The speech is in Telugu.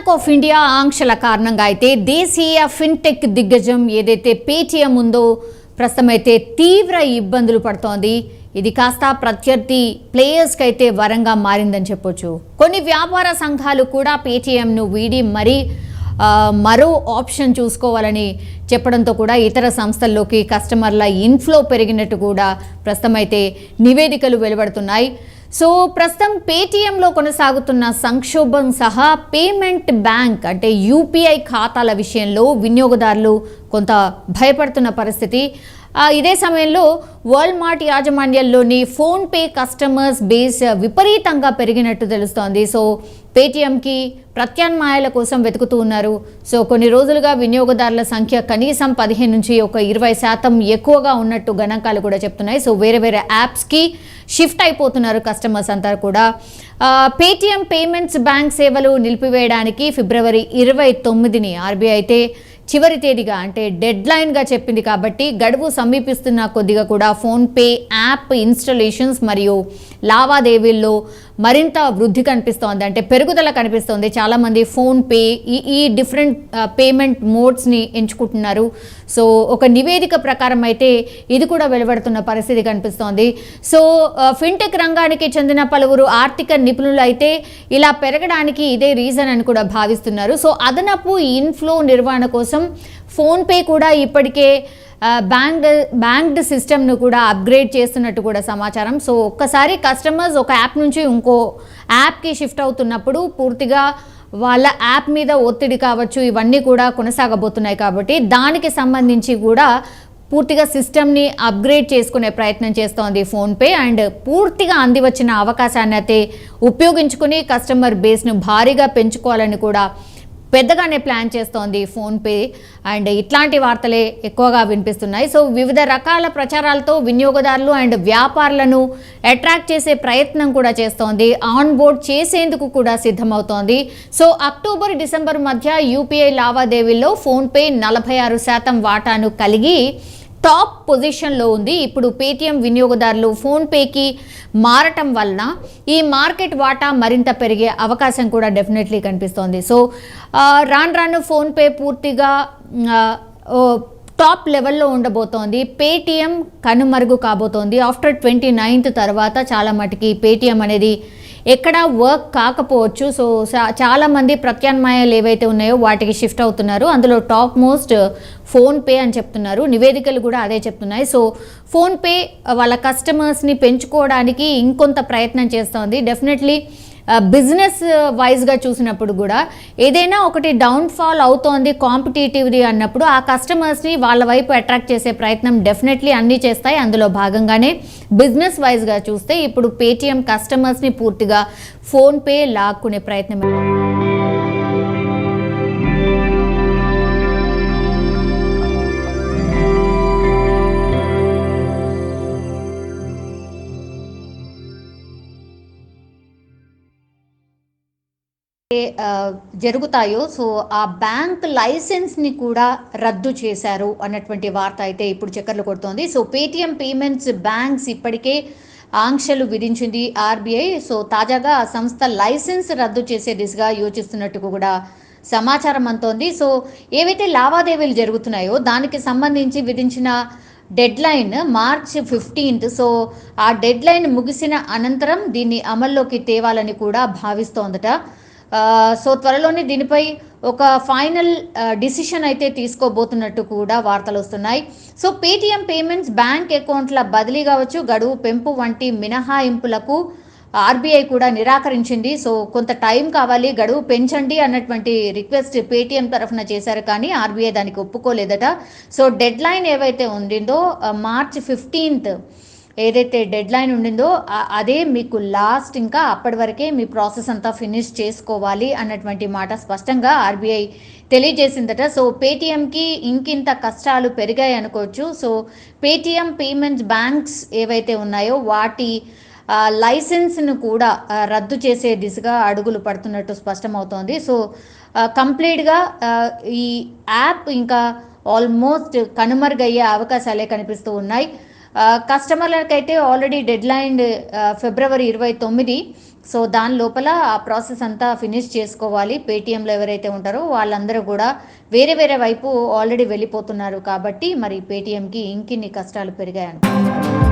బ్యాంక్ ఆఫ్ ఇండియా ఆంక్షల కారణంగా అయితే దేశీయ ఫిన్టెక్ దిగ్గజం ఏదైతే పేటీఎం ఉందో ప్రస్తుతం అయితే తీవ్ర ఇబ్బందులు పడుతోంది. ఇది కాస్త ప్రత్యర్థి ప్లేయర్స్కి అయితే వరంగా మారిందని చెప్పొచ్చు. కొన్ని వ్యాపార సంఘాలు కూడా పేటీఎంను వీడి మరో ఆప్షన్ చూసుకోవాలని చెప్పడంతో కూడా ఇతర సంస్థల్లోకి కస్టమర్ల ఇన్ఫ్లో పెరిగినట్టు కూడా ప్రస్తుతం అయితే నివేదికలు వెలువడుతున్నాయి. సో ప్రస్తుతం పేటీఎంలో కొనసాగుతున్న సంక్షోభం సహా పేమెంట్ బ్యాంక్ అంటే యూపీఐ ఖాతాల విషయంలో వినియోగదారులు కొంత భయపడుతున్న పరిస్థితి. ఇదే సమయంలో వాల్మార్ట్ యాజమాన్యంలోని ఫోన్పే కస్టమర్స్ బేస్ విపరీతంగా పెరిగినట్టు తెలుస్తోంది. సో పేటీఎంకి ప్రత్యామ్నాయాల కోసం వెతుకుతూ ఉన్నారు. సో కొన్ని రోజులుగా వినియోగదారుల సంఖ్య కనీసం 15 నుంచి 20% ఎక్కువగా ఉన్నట్టు గణాంకాలు కూడా చెప్తున్నాయి. సో వేరే వేరే యాప్స్కి షిఫ్ట్ అయిపోతున్నారు కస్టమర్స్ అంతా కూడా. పేటీఎం పేమెంట్స్ బ్యాంక్ సేవలు నిలిపివేయడానికి ఫిబ్రవరి 29ని ఆర్బీఐ అయితే చివరి తేదీగా అంటే డెడ్ లైన్గా చెప్పింది. కాబట్టి గడువు సమీపిస్తున్న కొద్దిగా కూడా ఫోన్పే యాప్ ఇన్స్టాలేషన్స్ మరియు లావాదేవీల్లో మరింత వృద్ధి కనిపిస్తోంది, అంటే పెరుగుదల కనిపిస్తోంది. చాలామంది ఫోన్పే ఈ డిఫరెంట్ పేమెంట్ మోడ్స్ని ఎంచుకుంటున్నారు. సో ఒక నివేదిక ప్రకారం అయితే ఇది కూడా వెలువడుతున్న పరిస్థితి కనిపిస్తోంది. సో ఫిన్టెక్ రంగానికి చెందిన పలువురు ఆర్థిక నిపుణులు అయితే ఇలా పెరగడానికి ఇదే రీజన్ అని కూడా భావిస్తున్నారు. సో అదనపు ఇన్ఫ్లో నిర్వహణ కోసం ఫోన్పే కూడా ఇప్పటికే బ్యాంక్డ్ సిస్టమ్ను కూడా అప్గ్రేడ్ చేస్తున్నట్టు కూడా సమాచారం. సో ఒక్కసారి కస్టమర్స్ ఒక యాప్ నుంచి ఇంకో యాప్కి షిఫ్ట్ అవుతున్నప్పుడు పూర్తిగా వాళ్ళ యాప్ మీద ఒత్తిడి కావచ్చు, ఇవన్నీ కూడా కొనసాగబోతున్నాయి. కాబట్టి దానికి సంబంధించి కూడా పూర్తిగా సిస్టమ్ని అప్గ్రేడ్ చేసుకునే ప్రయత్నం చేస్తోంది ఫోన్పే. అండ్ పూర్తిగా అందివచ్చిన అవకాశాన్ని అయితే ఉపయోగించుకుని కస్టమర్ బేస్ను భారీగా పెంచుకోవాలని కూడా పెద్దగానే ప్లాన్ చేస్తోంది ఫోన్పే. అండ్ ఇట్లాంటి వార్తలే ఎక్కువగా వినిపిస్తున్నాయి. సో వివిధ రకాల ప్రచారాలతో వినియోగదారులు అండ్ వ్యాపారులను అట్రాక్ట్ చేసే ప్రయత్నం కూడా చేస్తోంది. ఆన్ బోర్డ్ చేసేందుకు కూడా సిద్ధమవుతోంది. సో అక్టోబర్ డిసెంబర్ మధ్య యూపీఐ లావాదేవీల్లో ఫోన్పే 46% వాటాను కలిగి టాప్ పొజిషన్లో ఉంది. ఇప్పుడు పేటీఎం వినియోగదారులు ఫోన్పేకి మారటం వలన ఈ మార్కెట్ వాటా మరింత పెరిగే అవకాశం కూడా డెఫినెట్లీ కనిపిస్తోంది. సో రాను ఫోన్పే పూర్తిగా టాప్ లెవెల్లో ఉండబోతోంది. పేటీఎం కనుమరుగు కాబోతోంది. ఆఫ్టర్ 29th తర్వాత చాలా మటుకి పేటీఎం అనేది ఎక్కడ వర్క్ కాకపోవచ్చు. సో చాలామంది ప్రత్యామ్నాయాలు ఏవైతే ఉన్నాయో వాటికి షిఫ్ట్ అవుతున్నారు. అందులో టాప్ మోస్ట్ ఫోన్పే అని చెప్తున్నారు. నివేదికలు కూడా అదే చెప్తున్నాయి. సో ఫోన్పే వాళ్ళ కస్టమర్స్ని పెంచుకోవడానికి ఇంకొంత ప్రయత్నం చేస్తోంది. డెఫినెట్లీ బిజినెస్ వైజ్గా చూసినప్పుడు కూడా ఏదైనా ఒకటి డౌన్ఫాల్ అవుతోంది కాంపిటేటివ్ది అన్నప్పుడు ఆ కస్టమర్స్ని వాళ్ళ వైపు అట్రాక్ట్ చేసే ప్రయత్నం డెఫినెట్లీ అన్నీ చేస్తాయి. అందులో భాగంగానే బిజినెస్ వైజ్గా చూస్తే ఇప్పుడు పేటీఎం కస్టమర్స్ని పూర్తిగా ఫోన్పే లాక్కునే ప్రయత్నం. జరుగుతాయో సో ఆ బ్యాంక్ లైసెన్స్ని కూడా రద్దు చేశారు అన్నటువంటి వార్త అయితే ఇప్పుడు చక్కర్లు కొడుతోంది. సో పేటీఎం పేమెంట్స్ బ్యాంక్స్ ఇప్పటికే ఆంక్షలు విధించింది ఆర్బీఐ. సో తాజాగా ఆ సంస్థ లైసెన్స్ రద్దు చేసే దిశగా యోచిస్తున్నట్టు కూడా సమాచారం అంతోంది. సో ఏవైతే లావాదేవీలు జరుగుతున్నాయో దానికి సంబంధించి విధించిన dead line March 15th. So ఆ డెడ్ లైన్ ముగిసిన అనంతరం దీన్ని అమల్లోకి తేవాలని కూడా భావిస్తోందట. సో త్వరలోనే దీనిపై ఒక ఫైనల్ డిసిషన్ అయితే తీసుకోబోతున్నట్టు కూడా వార్తలు వస్తున్నాయి. సో పేటీఎం పేమెంట్స్ బ్యాంక్ అకౌంట్ల బదిలీ కావచ్చు, గడువు పెంపు వంటి మినహాయింపులకు ఆర్బీఐ కూడా నిరాకరించింది. సో కొంత టైం కావాలి, గడువు పెంచండి అన్నటువంటి రిక్వెస్ట్ పేటీఎం తరఫున చేశారు, కానీ ఆర్బీఐ దానికి ఒప్పుకోలేదట. సో డెడ్ లైన్ ఏవైతే ఉండిందో March 15th ఏదైతే డెడ్ లైన్ ఉండిందో అదే మీకు లాస్ట్, ఇంకా అప్పటి వరకే మీ ప్రాసెస్ అంతా ఫినిష్ చేసుకోవాలి అన్నటువంటి మాట స్పష్టంగా ఆర్బీఐ తెలియజేసిందట. సో పేటీఎంకి ఇంకింత కష్టాలు పెరిగాయి అనుకోవచ్చు. సో పేటీఎం పేమెంట్స్ బ్యాంక్స్ ఏవైతే ఉన్నాయో వాటి లైసెన్స్ను కూడా రద్దు చేసే దిశగా అడుగులు పడుతున్నట్టు స్పష్టమవుతోంది. సో కంప్లీట్గా ఈ యాప్ ఇంకా ఆల్మోస్ట్ కనుమరుగయ్యే అవకాశాలే కనిపిస్తూ ఉన్నాయి. కస్టమర్లకైతే ఆల్రెడీ డెడ్ లైన్ ఫిబ్రవరి 29. సో దాని లోపల ఆ ప్రాసెస్ అంతా ఫినిష్ చేసుకోవాలి. పేటీఎంలో ఎవరైతే ఉంటారో వాళ్ళందరూ కూడా వేరే వేరే వైపు ఆల్రెడీ వెళ్ళిపోతున్నారు కాబట్టి మరి పేటీఎంకి ఇంకిన్ని కష్టాలు పెరిగాయనుకుంటున్నారు.